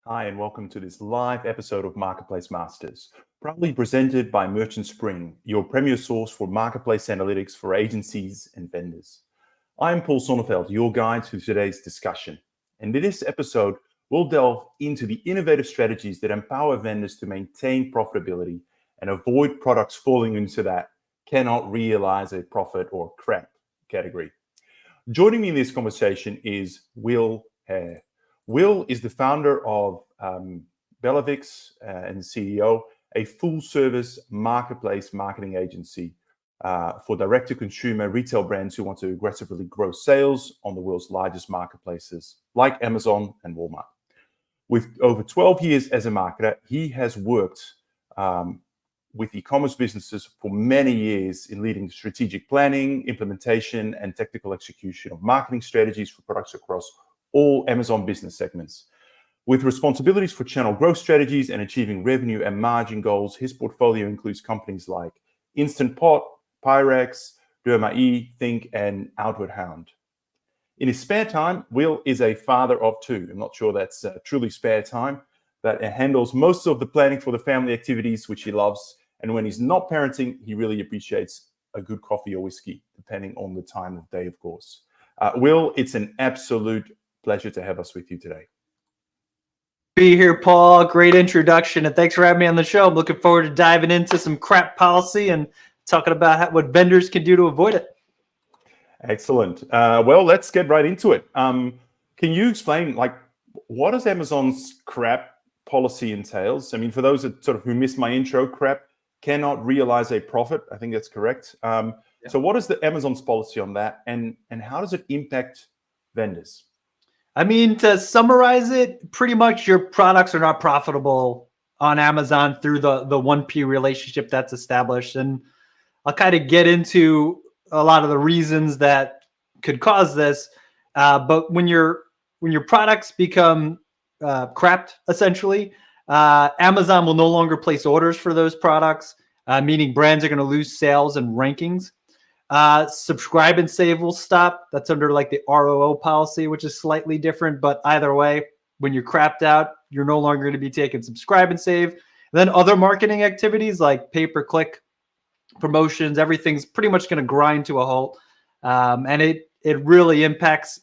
Hi, and welcome to this live episode of Marketplace Masters, proudly presented by Merchant Spring, your premier source for marketplace analytics for agencies and vendors. I'm Paul Sonneveld, your guide to today's discussion. And in this episode, we'll delve into the innovative strategies that empower vendors to maintain profitability and avoid products falling into that cannot realize a profit or CRaP category. Joining me in this conversation is Will Hare. Will is the founder of Bellavix and CEO, a full-service marketplace marketing agency for direct-to-consumer retail brands who want to aggressively grow sales on the world's largest marketplaces like Amazon and Walmart. With over 12 years as a marketer, he has worked with e-commerce businesses for many years in leading strategic planning, implementation, and technical execution of marketing strategies for products across all Amazon business segments. With responsibilities for channel growth strategies and achieving revenue and margin goals, his portfolio includes companies like Instant Pot, Pyrex, Derma-E, Think, and Outward Hound. In his spare time, Will is a father of two. I'm not sure that's truly spare time, that handles most of the planning for the family activities, which he loves. And when he's not parenting, he really appreciates a good coffee or whiskey, depending on the time of day, of course. Will, it's an absolute pleasure to have us with you today. Be here, Paul. Great introduction, and thanks for having me on the show. I'm looking forward to diving into some CRaP policy and talking about what vendors can do to avoid it. Excellent. Well, let's get right into it. Can you explain, what does Amazon's CRaP policy entails? I mean, for those that who missed my intro, CRaP cannot realize a profit. I think that's correct. So what is the Amazon's policy on that, and how does it impact vendors? I mean, to summarize it, pretty much your products are not profitable on Amazon through the 1P relationship that's established. And I'll kind of get into a lot of the reasons that could cause this. But when your products become CRaP'd, essentially, Amazon will no longer place orders for those products, meaning brands are going to lose sales and rankings. Subscribe and save will stop. That's under like the ROO policy, which is slightly different. But either way, when you're CRaP'd out, you're no longer going to be taking subscribe and save. And then other marketing activities like pay-per-click, promotions, everything's pretty much going to grind to a halt. And it really impacts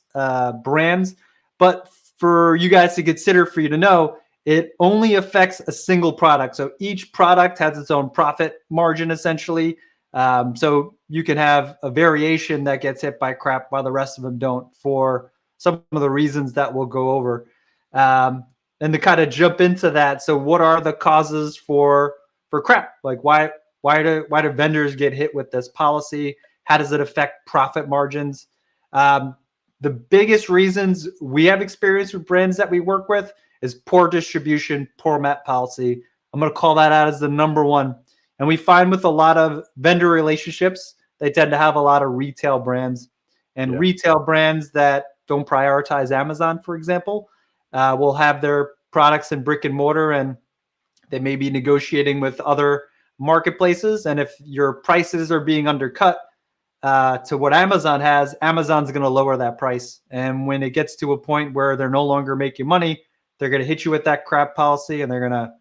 brands. But for you guys to consider, for you to know, it only affects a single product. So each product has its own profit margin, essentially. So you can have a variation that gets hit by CRaP while the rest of them don't, for some of the reasons that we'll go over. And to kind of jump into that, so what are the causes for CRaP? Like why do vendors get hit with this policy? How does it affect profit margins? The biggest reasons we have experience with brands that we work with is poor distribution, poor MAP policy. I'm going to call that out as the number one. And we find with a lot of vendor relationships, they tend to have a lot of retail brands. And retail brands that don't prioritize Amazon, for example, will have their products in brick and mortar, and they may be negotiating with other marketplaces. And if your prices are being undercut to what Amazon has, Amazon's going to lower that price. And when it gets to a point where they're no longer making money, they're going to hit you with that CRaP policy, and they're going to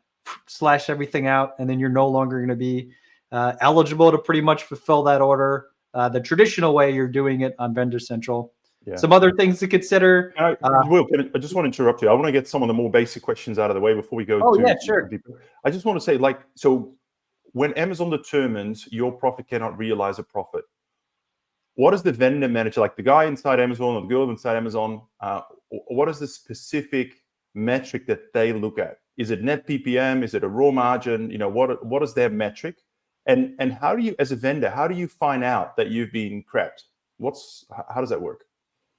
slash everything out, and then you're no longer going to be eligible to pretty much fulfill that order the traditional way you're doing it on Vendor Central. Some other things to consider. Will, I just want to interrupt you. I want to get some of the more basic questions out of the way before we go deeper. I just want to say, so when Amazon determines your profit cannot realize a profit, what is the vendor manager, like the guy inside Amazon or the girl inside Amazon, what is the specific metric that they look at? Is it net PPM? Is it a raw margin? What is their metric? And how do you, as a vendor, how do you find out that you've been CRaP'd? How does that work?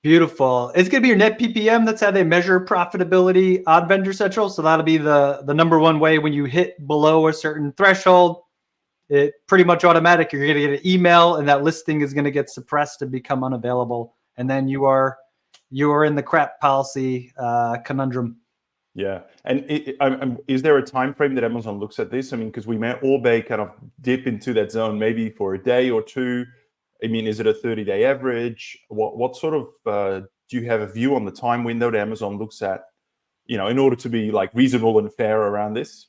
Beautiful. It's going to be your net PPM. That's how they measure profitability on Vendor Central. So that'll be the number one way. When you hit below a certain threshold, it pretty much automatic. You're going to get an email, and that listing is going to get suppressed and become unavailable. And then you are in the CRaP policy conundrum. Yeah. And is there a time frame that Amazon looks at this? I mean, because we may kind of dip into that zone maybe for a day or two. I mean, is it a 30-day average? What sort of, do you have a view on the time window that Amazon looks at in order to be like reasonable and fair around this?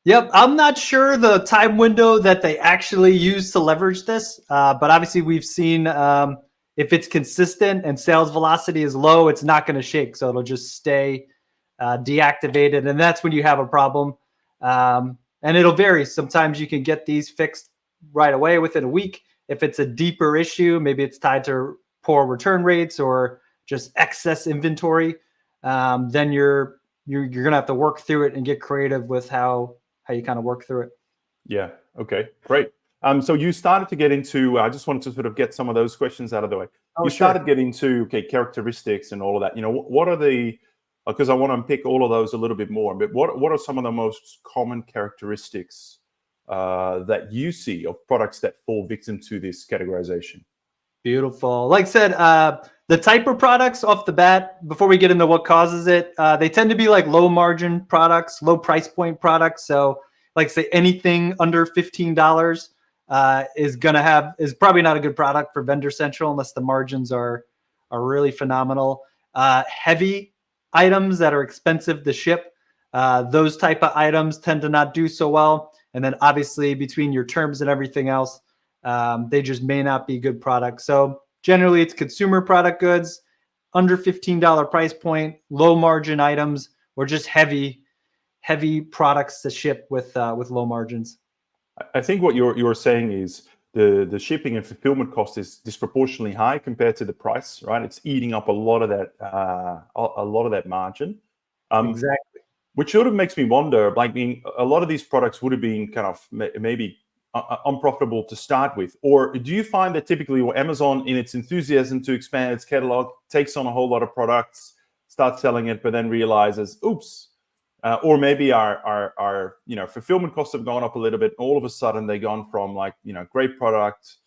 Yep, I'm not sure the time window that they actually use to leverage this, but obviously we've seen if it's consistent and sales velocity is low, it's not going to shake, so it'll just stay deactivated, and that's when you have a problem. And it'll vary. Sometimes you can get these fixed right away within a week. If it's a deeper issue, maybe it's tied to poor return rates or just excess inventory, then you're gonna have to work through it and get creative with how you kind of work through it. Yeah. Okay. Great. So you started to get into. I just wanted to sort of get some of those questions out of the way. Oh, You sure. started getting to characteristics and all of that. What are the because I want to unpick all of those a little bit more. But what are some of the most common characteristics that you see of products that fall victim to this categorization? Beautiful. Like I said, the type of products off the bat, before we get into what causes it, they tend to be like low margin products, low price point products. So, like say anything under $15 is probably not a good product for Vendor Central unless the margins are really phenomenal. Heavy items that are expensive to ship, those type of items tend to not do so well. And then obviously between your terms and everything else, they just may not be good products. So generally it's consumer product goods, under $15 price point, low margin items, or just heavy products to ship with low margins. I think what you're saying is the shipping and fulfillment cost is disproportionately high compared to the price, right? It's eating up a lot of that margin. Exactly. Which sort of makes me wonder, like, a lot of these products would have been kind of maybe unprofitable to start with, or do you find that typically Amazon, in its enthusiasm to expand its catalog, takes on a whole lot of products, starts selling it, but then realizes, oops, or maybe our fulfillment costs have gone up a little bit. All of a sudden, they've gone from like great product,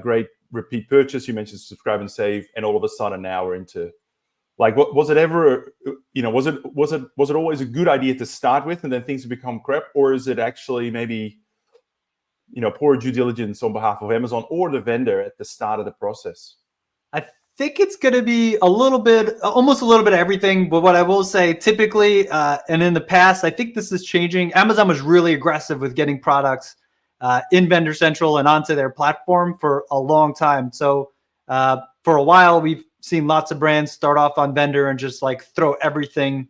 great repeat purchase. You mentioned subscribe and save, and all of a sudden now we're into like, was it ever, was it always a good idea to start with, and then things have become CRaP, or is it actually maybe, poor due diligence on behalf of Amazon or the vendor at the start of the process? I think it's going to be almost a little bit of everything. But what I will say, typically, and in the past, I think this is changing. Amazon was really aggressive with getting products in Vendor Central and onto their platform for a long time. So for a while, we've seen lots of brands start off on Vendor and just like throw everything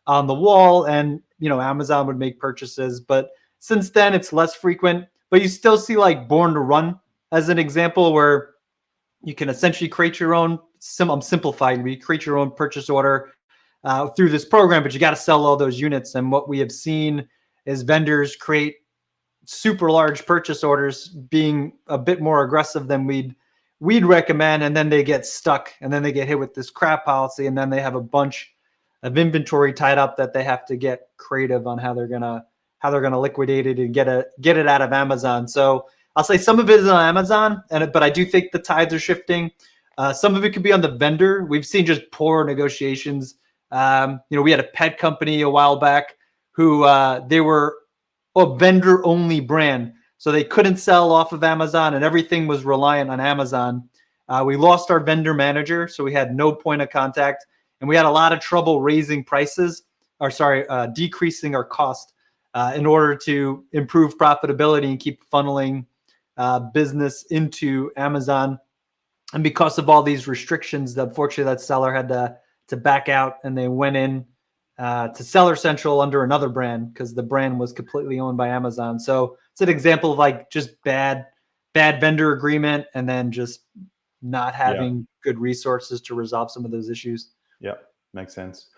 on the wall, and Amazon would make purchases. But since then, it's less frequent. But you still see like Born to Run as an example, where you can essentially create your own. I'm simplifying. We create your own purchase order through this program, but you got to sell all those units. And what we have seen is vendors create super large purchase orders, being a bit more aggressive than we'd recommend, and then they get stuck, and then they get hit with this CRaP policy, and then they have a bunch of inventory tied up that they have to get creative on how they're gonna liquidate it and get it out of Amazon. So I'll say some of it is on Amazon, but I do think the tides are shifting. Some of it could be on the vendor. We've seen just poor negotiations. We had a pet company a while back who they were a vendor-only brand, so they couldn't sell off of Amazon, and everything was reliant on Amazon. We lost our vendor manager, so we had no point of contact, and we had a lot of trouble raising prices, decreasing our cost in order to improve profitability and keep funneling business into Amazon. And because of all these restrictions, unfortunately, that seller had to back out, and they went in to Seller Central under another brand because the brand was completely owned by Amazon. So it's an example of like just bad vendor agreement, and then just not having good resources to resolve some of those issues. Yeah, makes sense.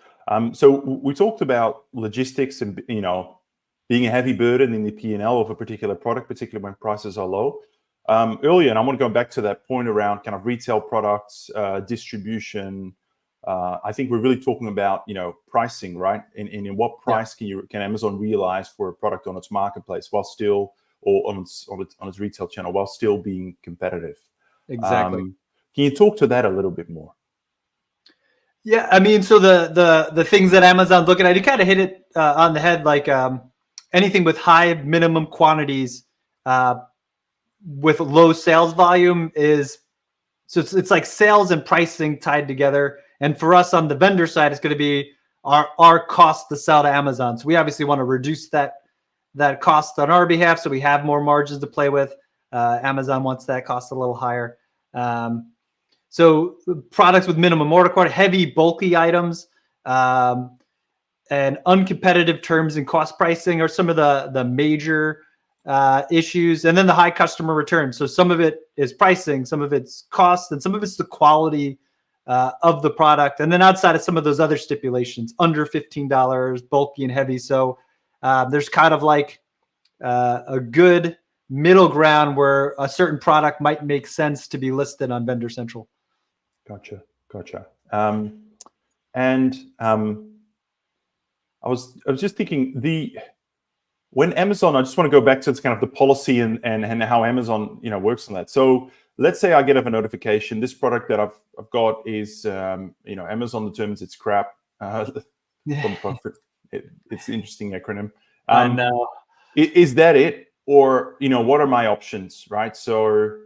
So we talked about logistics and being a heavy burden in the P&L of a particular product, particularly when prices are low. Earlier, and I want to go back to that point around kind of retail products, distribution. I think we're really talking about pricing, right? And in what price can Amazon realize for a product on its marketplace while still, or on its retail channel, while still being competitive? Exactly. Can you talk to that a little bit more? Yeah, I mean, so the things that Amazon's looking at, you kind of hit it on the head, like anything with high minimum quantities with low sales volume it's like sales and pricing tied together. And for us on the vendor side, it's going to be our cost to sell to Amazon. So we obviously want to reduce that cost on our behalf, so we have more margins to play with. Amazon wants that cost a little higher. So products with minimum order quantity, heavy, bulky items, and uncompetitive terms and cost pricing are some of the major issues. And then the high customer return. So some of it is pricing, some of it's cost, and some of it's the quality of the product. And then outside of some of those other stipulations, under $15, bulky and heavy. So there's kind of like a good middle ground where a certain product might make sense to be listed on Vendor Central. Gotcha. I was just thinking when Amazon, I just want to go back to kind of the policy and how Amazon works on that. So let's say I get a notification. This product that I've got is Amazon determines it's CRaP. It's an interesting acronym. I know. Is that it, or what are my options, right? So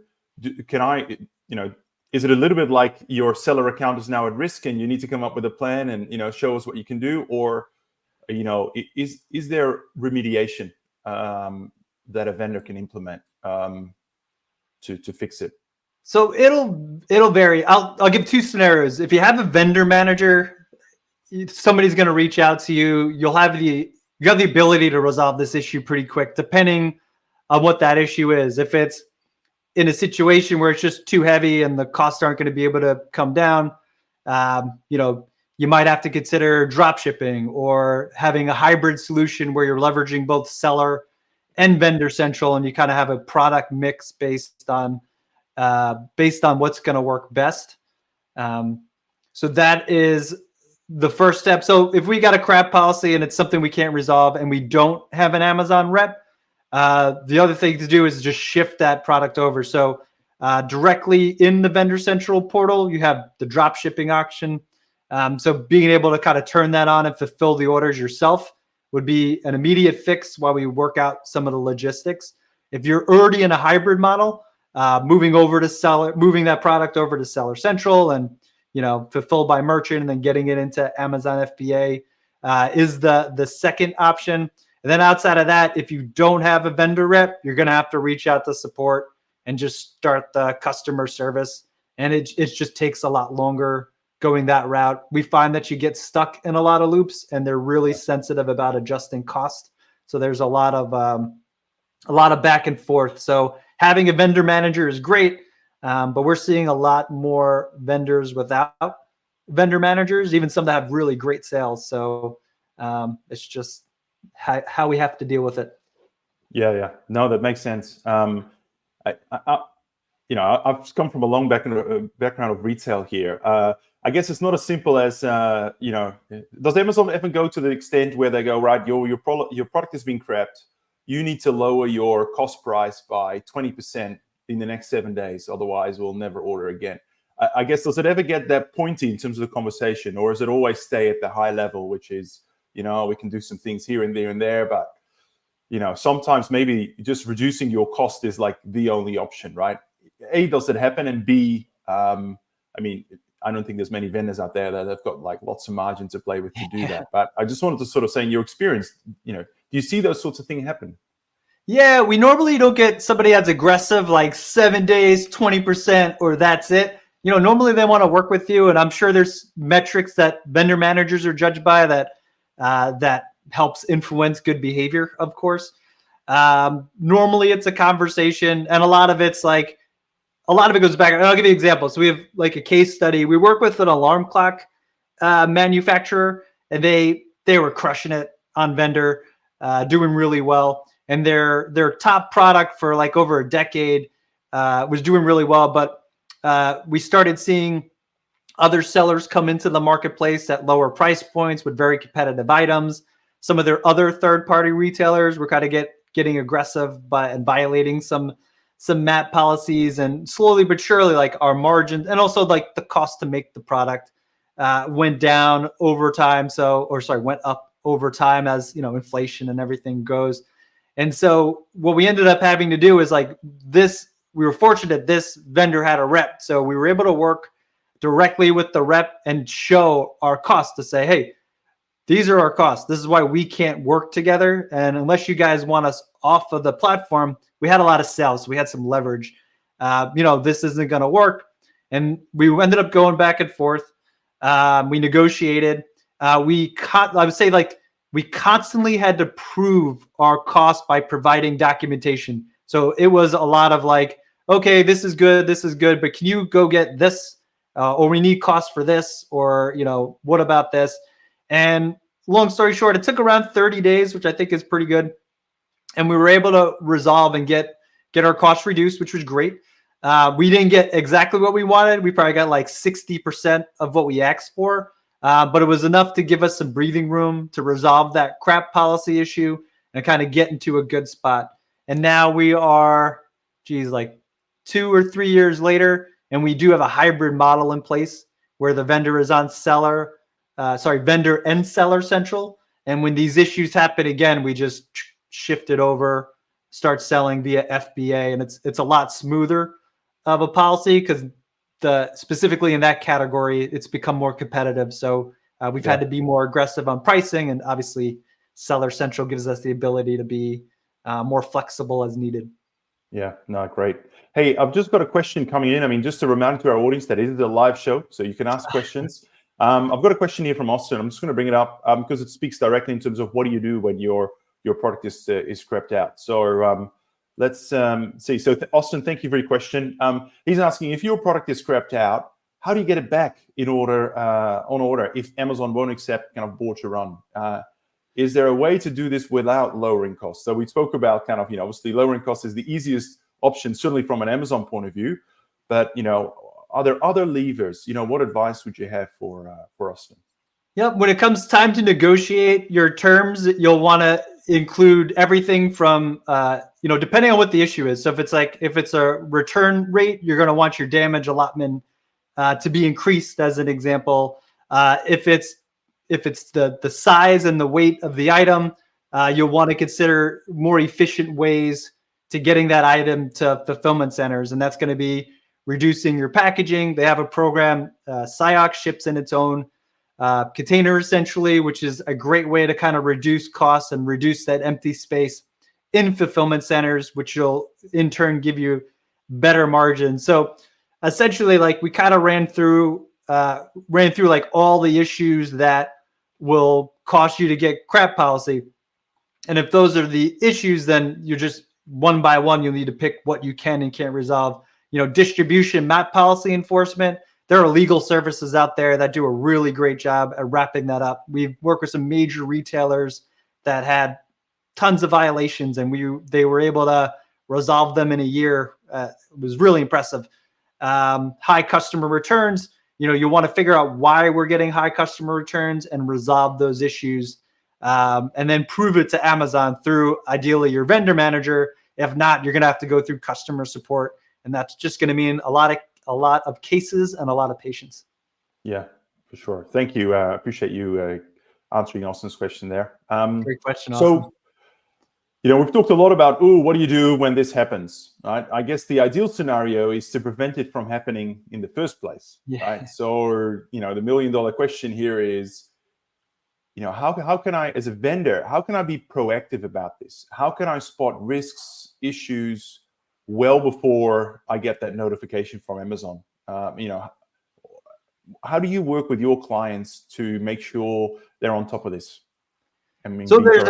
can I is it a little bit like your seller account is now at risk and you need to come up with a plan and show us what you can do, or is there remediation that a vendor can implement to fix it? So it'll vary. I'll give two scenarios. If you have a vendor manager, somebody's going to reach out to you. You have the ability to resolve this issue pretty quick, depending on what that issue is. If it's in a situation where it's just too heavy and the costs aren't going to be able to come down, you might have to consider drop shipping or having a hybrid solution where you're leveraging both seller and Vendor Central, and you kind of have a product mix based on what's going to work best. So that is the first step. So if we got a CRaP policy and it's something we can't resolve and we don't have an Amazon rep, the other thing to do is just shift that product over. So directly in the Vendor Central portal, you have the drop shipping option. So being able to kind of turn that on and fulfill the orders yourself would be an immediate fix while we work out some of the logistics. If you're already in a hybrid model, moving that product over to Seller Central and fulfilled by merchant and then getting it into Amazon FBA is the second option. And then outside of that, if you don't have a vendor rep, you're going to have to reach out to support and just start the customer service. And it just takes a lot longer going that route. We find that you get stuck in a lot of loops, and they're really sensitive about adjusting cost. So there's a lot of back and forth. So having a vendor manager is great, but we're seeing a lot more vendors without vendor managers, even some that have really great sales. So it's just how we have to deal with it. Yeah. No, that makes sense. I've come from a long background of retail here. I guess it's not as simple as does Amazon ever go to the extent where they go, right, your product has been CRaP'd, you need to lower your cost price by 20% in the next 7 days, otherwise we'll never order again? I guess, does it ever get that pointy in terms of the conversation, or does it always stay at the high level, which is, we can do some things here and there, but sometimes maybe just reducing your cost is like the only option, right? A, does it happen? And B, I don't think there's many vendors out there that have got like lots of margin to play with to do that. But I just wanted to sort of say, in your experience, do you see those sorts of things happen? Yeah, we normally don't get somebody that's aggressive, like 7 days, 20%, or that's it. Normally they want to work with you, and I'm sure there's metrics that vendor managers are judged by that helps influence good behavior, of course. Normally it's a conversation, and a lot of it goes back. And I'll give you an example. So we have like a case study. We work with an alarm clock manufacturer, and they were crushing it on vendor, doing really well. And their top product for like over a decade was doing really well. But we started seeing other sellers come into the marketplace at lower price points with very competitive items. Some of their other third-party retailers were kind of getting aggressive by violating some MAP policies, and slowly but surely, like our margins and also like the cost to make the product went down over time. Went up over time as inflation and everything goes. And so what we ended up having to do is we were fortunate this vendor had a rep, so we were able to work directly with the rep and show our cost to say, hey, these are our costs. This is why we can't work together. And unless you guys want us off of the platform, we had a lot of sales. So we had some leverage. This isn't going to work. And we ended up going back and forth. We negotiated. I would say like we constantly had to prove our cost by providing documentation. So it was a lot of like, okay, this is good, but can you go get this? Or we need costs for this, or what about this? And long story short, it took around 30 days, which I think is pretty good. And we were able to resolve and get our costs reduced, which was great. We didn't get exactly what we wanted. We probably got like 60% of what we asked for, but it was enough to give us some breathing room to resolve that CRaP policy issue and kind of get into a good spot. And now we are, like 2 or 3 years later, and we do have a hybrid model in place where the vendor is on vendor and seller central. And when these issues happen again, we just shift it over, start selling via FBA, and it's a lot smoother of a policy because specifically in that category, it's become more competitive. So we've had to be more aggressive on pricing, and obviously Seller Central gives us the ability to be more flexible as needed. Yeah, no, great. Hey, I've just got a question coming in. I mean, just a reminder to our audience that it is a live show, so you can ask questions. I've got a question here from Austin. I'm just going to bring it up because it speaks directly in terms of what do you do when your product is scrapped out. So let's see. So Austin, thank you for your question. He's asking, if your product is scrapped out, how do you get it back on order if Amazon won't accept kind of bought to run? Is there a way to do this without lowering costs? So we spoke about kind of, obviously lowering costs is the easiest option, certainly from an Amazon point of view. But, are there other levers? What advice would you have for Austin? Yep. When it comes time to negotiate your terms, you'll want to include everything from, depending on what the issue is. So if it's a return rate, you're going to want your damage allotment to be increased, as an example. If it's the size and the weight of the item, you'll want to consider more efficient ways to getting that item to fulfillment centers. And that's going to be reducing your packaging. They have a program, SIOC ships in its own container essentially, which is a great way to kind of reduce costs and reduce that empty space in fulfillment centers, which will in turn give you better margins. So essentially, like we kind of ran through like all the issues that will cost you to get CRaP policy. And if those are the issues, then you're just one by one, you'll need to pick what you can and can't resolve. Distribution MAP policy enforcement. There are legal services out there that do a really great job at wrapping that up. We've worked with some major retailers that had tons of violations, and they were able to resolve them in a year. It was really impressive. High customer returns. You want to figure out why we're getting high customer returns and resolve those issues, and then prove it to Amazon through ideally your vendor manager. If not, you're going to have to go through customer support, and that's just going to mean a lot of cases and a lot of patience. Yeah, for sure. Thank you. Appreciate you answering Austin's question there. Great question, Austin. So, we've talked a lot about, what do you do when this happens, right? I guess the ideal scenario is to prevent it from happening in the first place, right? So, the $1 million question here is, how can I, as a vendor, how can I be proactive about this? How can I spot risks, issues well before I get that notification from Amazon? How do you work with your clients to make sure they're on top of this? So there's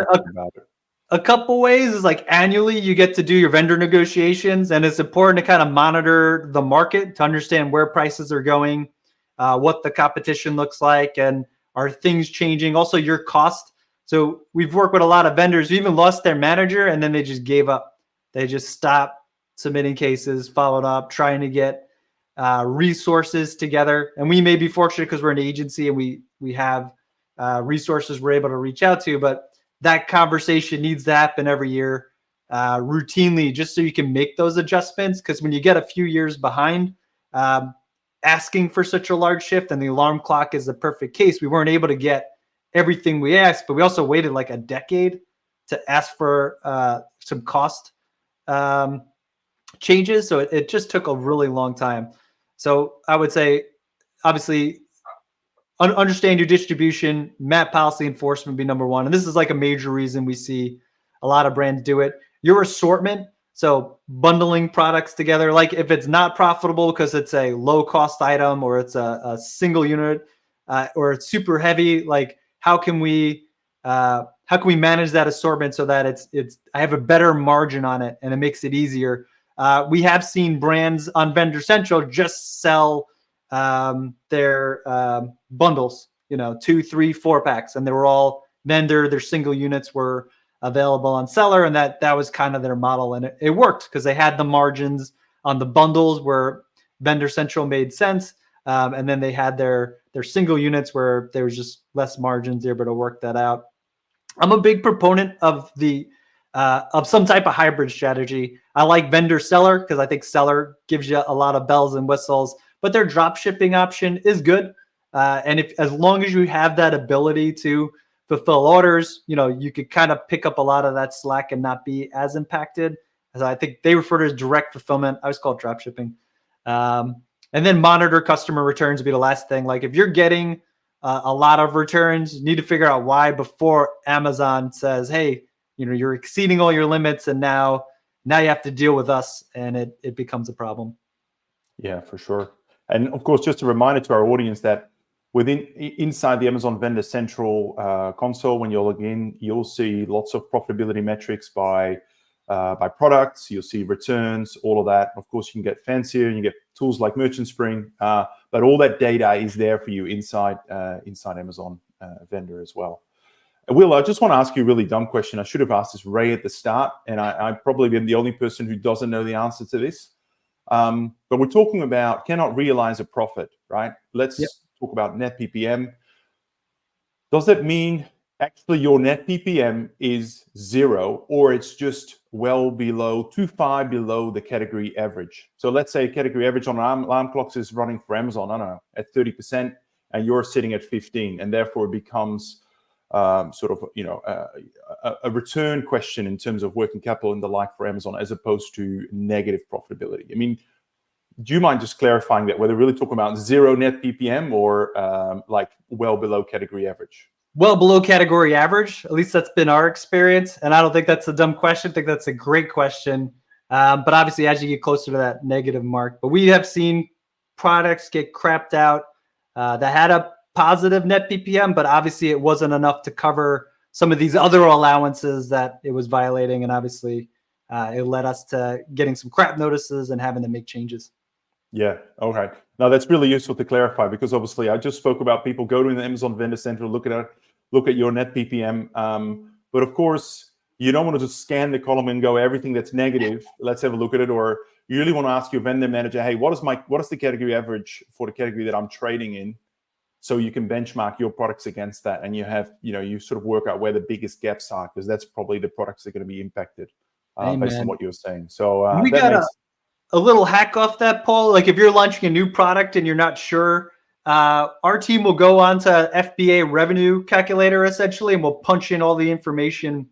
a couple ways. Is like annually you get to do your vendor negotiations, and it's important to kind of monitor the market to understand where prices are going, what the competition looks like, and are things changing. Also your cost. So we've worked with a lot of vendors who even lost their manager and then they just gave up. They just stopped submitting cases, followed up, trying to get resources together. And we may be fortunate because we're an agency and we have resources we're able to reach out to, but that conversation needs to happen every year routinely, just so you can make those adjustments. Because when you get a few years behind, asking for such a large shift, and the alarm clock is the perfect case, we weren't able to get everything we asked, but we also waited like a decade to ask for some cost changes. So it just took a really long time. So I would say, obviously, understand your distribution, map policy enforcement be number one. And this is like a major reason we see a lot of brands do it. Your assortment, so bundling products together, like if it's not profitable because it's a low cost item or it's a single unit or it's super heavy, like how can we manage that assortment so that it's I have a better margin on it and it makes it easier. We have seen brands on Vendor Central just sell their bundles, 2, 3, 4 packs, and they were all their single units were available on seller, and that was kind of their model, and it worked because they had the margins on the bundles where Vendor Central made sense, and then they had their single units where there was just less margins. They were able to work that out. I'm a big proponent of of some type of hybrid strategy. I like vendor seller because I think seller gives you a lot of bells and whistles, but their drop shipping option is good. And if as long as you have that ability to fulfill orders, you could kind of pick up a lot of that slack and not be as impacted. As I think they refer to as direct fulfillment. I always call it drop shipping. And then monitor customer returns would be the last thing. Like if you're getting a lot of returns, you need to figure out why before Amazon says, hey, you're exceeding all your limits and now you have to deal with us, and it becomes a problem. Yeah, for sure. And of course, just a reminder to our audience that inside the Amazon Vendor Central console, when you log in, you'll see lots of profitability metrics by products. You'll see returns, all of that. Of course, you can get fancier and you get tools like Merchant Spring, but all that data is there for you inside Amazon Vendor as well. Will, I just want to ask you a really dumb question. I should have asked this right at the start, and I probably been the only person who doesn't know the answer to this. But we're talking about cannot realize a profit, right? Let's talk about net PPM. Does that mean actually your net PPM is 0, or it's just too far below the category average? So let's say category average on alarm clocks is running for Amazon, I don't know, at 30%, and you're sitting at 15, and therefore it becomes sort of a return question in terms of working capital and the like for Amazon, as opposed to negative profitability. I mean, do you mind just clarifying that, whether we're really talking about 0 net PPM or like well below category average? Well below category average. At least that's been our experience, and I don't think that's a dumb question. I think that's a great question. But obviously, as you get closer to that negative mark, but we have seen products get crapped out that had a positive net PPM, but obviously it wasn't enough to cover some of these other allowances that it was violating, and obviously it led us to getting some CRaP notices and having to make changes. Yeah, okay. Now that's really useful to clarify, because obviously I just spoke about people go to the Amazon Vendor Central, look at your net PPM, but of course you don't want to just scan the column and go everything that's negative, let's have a look at it. Or you really want to ask your vendor manager, hey, what is the category average for the category that I'm trading in? So you can benchmark your products against that, and you have, you sort of work out where the biggest gaps are, because that's probably the products that are going to be impacted based on what you're saying. So we got a little hack off that, Paul. Like if you're launching a new product and you're not sure, our team will go onto FBA revenue calculator essentially, and we'll punch in all the information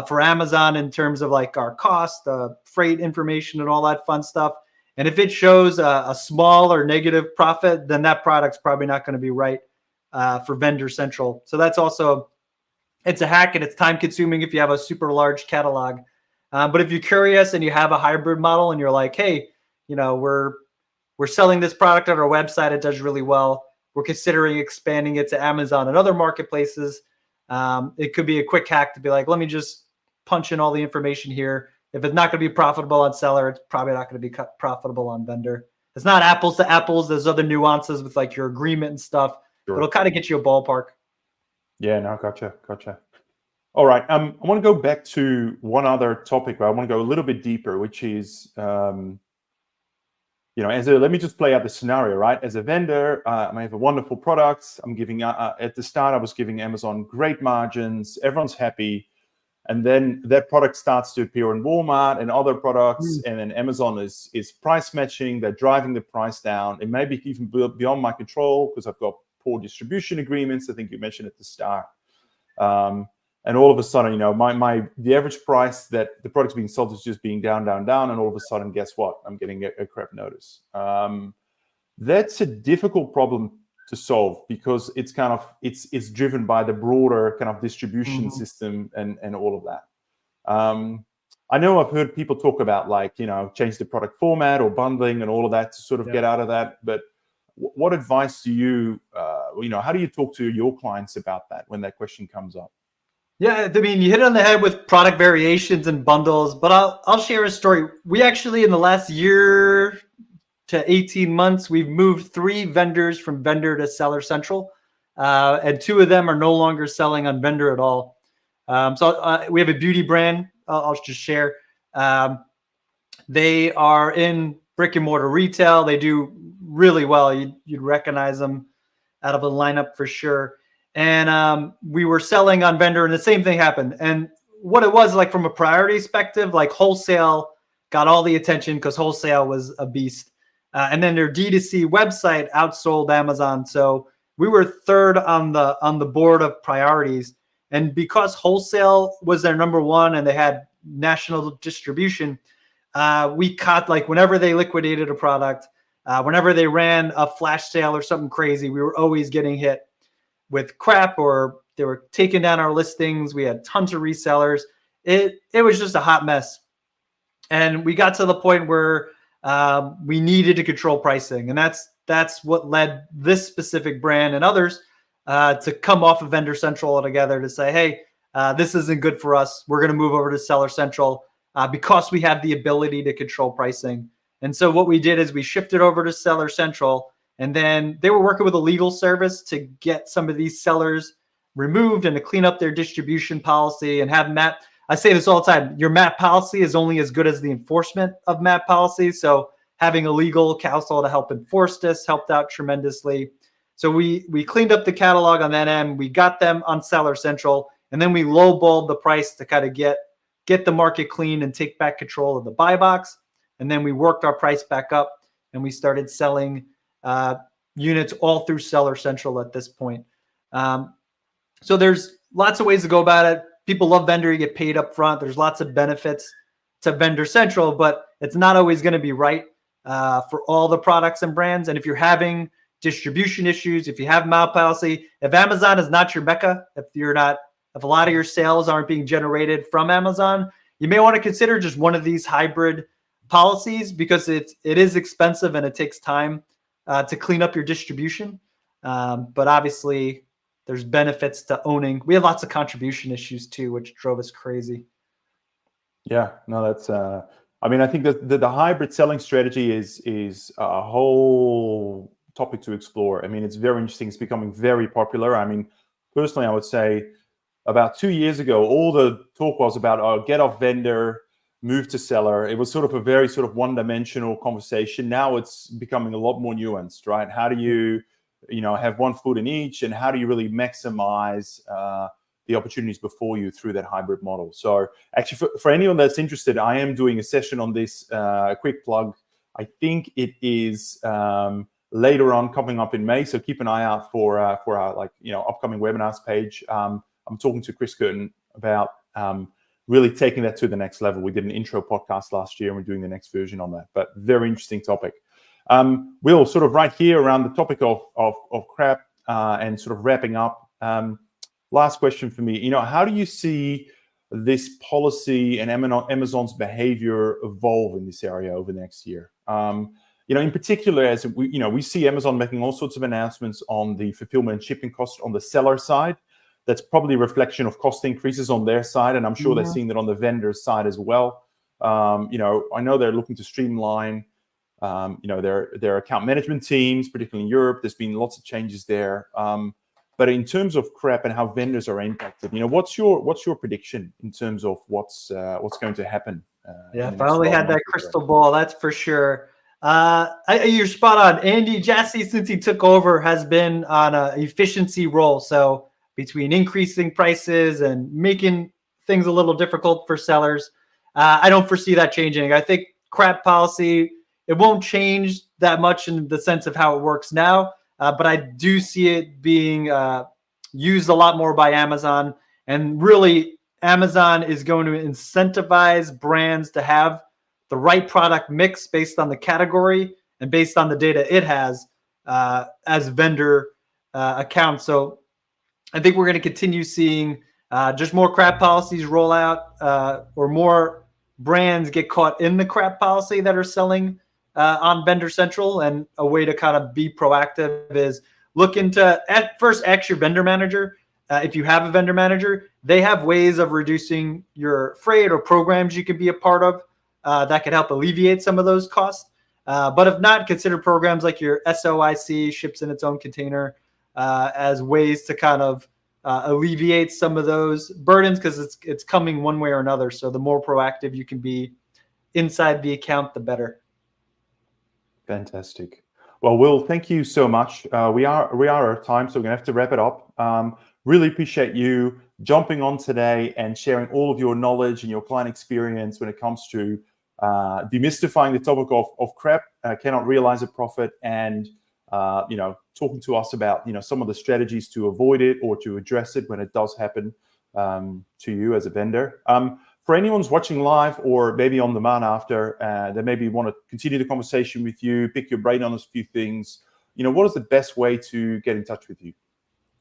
for Amazon in terms of like our cost, freight information, and all that fun stuff. And if it shows a small or negative profit, then that product's probably not going to be right for Vendor Central. So that's also, it's a hack, and it's time consuming if you have a super large catalog. But if you're curious and you have a hybrid model and you're like, hey, we're selling this product on our website, it does really well, we're considering expanding it to Amazon and other marketplaces, it could be a quick hack to be like, let me just punch in all the information here. If it's not going to be profitable on seller, it's probably not going to be profitable on vendor. It's not apples to apples. There's other nuances with like your agreement and stuff. Sure. But it'll kind of get you a ballpark. Yeah, no, gotcha. All right. I want to go back to one other topic, but I want to go a little bit deeper, which is, let me just play out the scenario, right? As a vendor, I have a wonderful product. I'm giving, at the start, I was giving Amazon great margins. Everyone's happy. And then that product starts to appear in Walmart and other products, and then Amazon is price matching. They're driving the price down. It may be even beyond my control because I've got poor distribution agreements. I think you mentioned at the start. And all of a sudden, the average price that the product's being sold is just being down, and all of a sudden, guess what? I'm getting a CRaP notice. That's a difficult problem to solve, because it's kind of it's driven by the broader kind of distribution system and all of that. I know I've heard people talk about, like, change the product format or bundling and all of that to sort of get out of that. But what advice do you, how do you talk to your clients about that when that question comes up? Yeah, I mean, you hit it on the head with product variations and bundles, but I'll share a story. We actually, in the last year to 18 months, we've moved 3 vendors from vendor to Seller Central, and 2 of them are no longer selling on vendor at all. So we have a beauty brand. I'll just share. They are in brick and mortar retail. They do really well. You'd recognize them out of a lineup for sure. And we were selling on vendor, and the same thing happened. And what it was, like, from a priority perspective, like, wholesale got all the attention because wholesale was a beast. And then their D2C website outsold Amazon. So we were third on the board of priorities. And because wholesale was their number one and they had national distribution, we caught, like, whenever they liquidated a product, whenever they ran a flash sale or something crazy, we were always getting hit with CRaP, or they were taking down our listings. We had tons of resellers. It was just a hot mess. And we got to the point where we needed to control pricing. And that's what led this specific brand and others to come off of Vendor Central altogether, to say, hey, this isn't good for us. We're going to move over to Seller Central because we have the ability to control pricing. And so what we did is we shifted over to Seller Central, and then they were working with a legal service to get some of these sellers removed and to clean up their distribution policy and have MAP. I say this all the time. Your MAP policy is only as good as the enforcement of MAP policy. So having a legal counsel to help enforce this helped out tremendously. So we cleaned up the catalog on that end. We got them on Seller Central, and then we lowballed the price to kind of get the market clean and take back control of the buy box. And then we worked our price back up, and we started selling units all through Seller Central at this point. So there's lots of ways to go about it. People love vendor. You get paid up front. There's lots of benefits to Vendor Central, but it's not always going to be right for all the products and brands. And if you're having distribution issues, if you have MAP policy, if Amazon is not your mecca, if a lot of your sales aren't being generated from Amazon, you may want to consider just one of these hybrid policies, because it is expensive and it takes time to clean up your distribution. But obviously there's benefits to owning. We have lots of contribution issues too, which drove us crazy. Yeah, no, that's, I mean, I think that the hybrid selling strategy is a whole topic to explore. I mean, it's very interesting. It's becoming very popular. I mean, personally, I would say about 2 years ago, all the talk was about, get off vendor, move to seller. It was sort of a very sort of one-dimensional conversation. Now it's becoming a lot more nuanced, right? How do you have one foot in each, and how do you really maximize the opportunities before you through that hybrid model? So actually, for anyone that's interested, I am doing a session on this. Quick plug. I think it is later on, coming up in May. So keep an eye out for our upcoming webinars page. I'm talking to Chris Curtin about really taking that to the next level. We did an intro podcast last year, and we're doing the next version on that. But very interesting topic. Will, sort of right here around the topic of CRaP and sort of wrapping up. Last question for me. How do you see this policy and Amazon's behavior evolve in this area over the next year? In particular, as we see Amazon making all sorts of announcements on the fulfillment and shipping costs on the seller side. That's probably a reflection of cost increases on their side, and I'm sure they're seeing that on the vendor side as well. I know they're looking to streamline, their account management teams, particularly in Europe. There's been lots of changes there. But in terms of CRaP and how vendors are impacted, what's your prediction in terms of what's going to happen? If I only had that crystal ball, that's for sure. You're spot on. Andy Jassy, since he took over, has been on an efficiency roll. So between increasing prices and making things a little difficult for sellers, I don't foresee that changing. I think CRaP policy, it won't change that much in the sense of how it works now, but I do see it being used a lot more by Amazon. And really, Amazon is going to incentivize brands to have the right product mix based on the category and based on the data it has as vendor accounts. So I think we're going to continue seeing just more CRaP policies roll out, or more brands get caught in the CRaP policy that are selling on Vendor Central. And a way to kind of be proactive is look into, at first, ask your vendor manager. If you have a vendor manager, they have ways of reducing your freight or programs you could be a part of that could help alleviate some of those costs. But if not, consider programs like your SOIC, ships in its own container, as ways to kind of alleviate some of those burdens, because it's coming one way or another. So the more proactive you can be inside the account, the better. Fantastic. Well, Will, thank you so much. We are out of time, so we're gonna have to wrap it up. Really appreciate you jumping on today and sharing all of your knowledge and your client experience when it comes to demystifying the topic of CRaP, cannot realize a profit, and talking to us about some of the strategies to avoid it or to address it when it does happen to you as a vendor. For anyone who's watching live or maybe on demand after, they maybe want to continue the conversation with you, pick your brain on a few things, what is the best way to get in touch with you?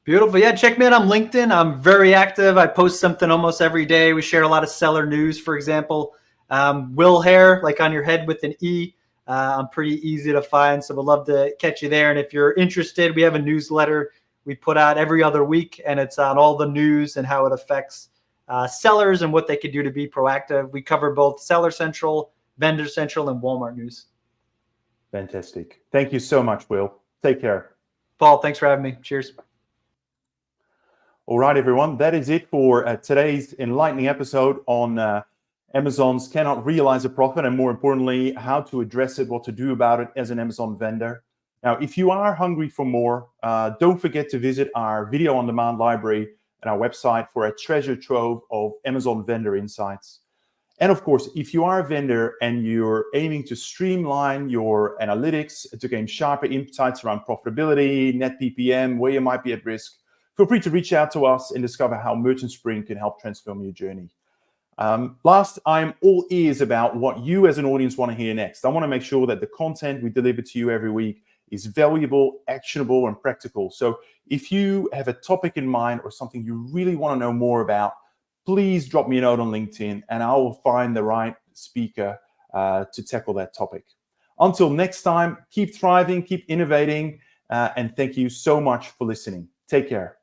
Beautiful. Yeah, check me out on LinkedIn. I'm very active. I post something almost every day. We share a lot of seller news, for example. Will Hair, like on your head with an E. I'm pretty easy to find, so we'd love to catch you there. And if you're interested, we have a newsletter we put out every other week, and it's on all the news and how it affects sellers and what they could do to be proactive. We cover both Seller Central, Vendor Central, and Walmart news. Fantastic. Thank you so much, Will. Take care. Paul, thanks for having me. Cheers. All right, everyone. That is it for today's enlightening episode on Amazon's cannot realize a profit, and more importantly, how to address it, what to do about it as an Amazon vendor. Now, if you are hungry for more, don't forget to visit our video on demand library and our website for a treasure trove of Amazon vendor insights. And of course, if you are a vendor and you're aiming to streamline your analytics to gain sharper insights around profitability, net PPM, where you might be at risk, feel free to reach out to us and discover how Merchant Spring can help transform your journey. Last, I'm all ears about what you as an audience want to hear next. I want to make sure that the content we deliver to you every week is valuable, actionable, and practical. So if you have a topic in mind or something you really want to know more about, please drop me a note on LinkedIn and I will find the right speaker to tackle that topic. Until next time, keep thriving, keep innovating, and thank you so much for listening. Take care.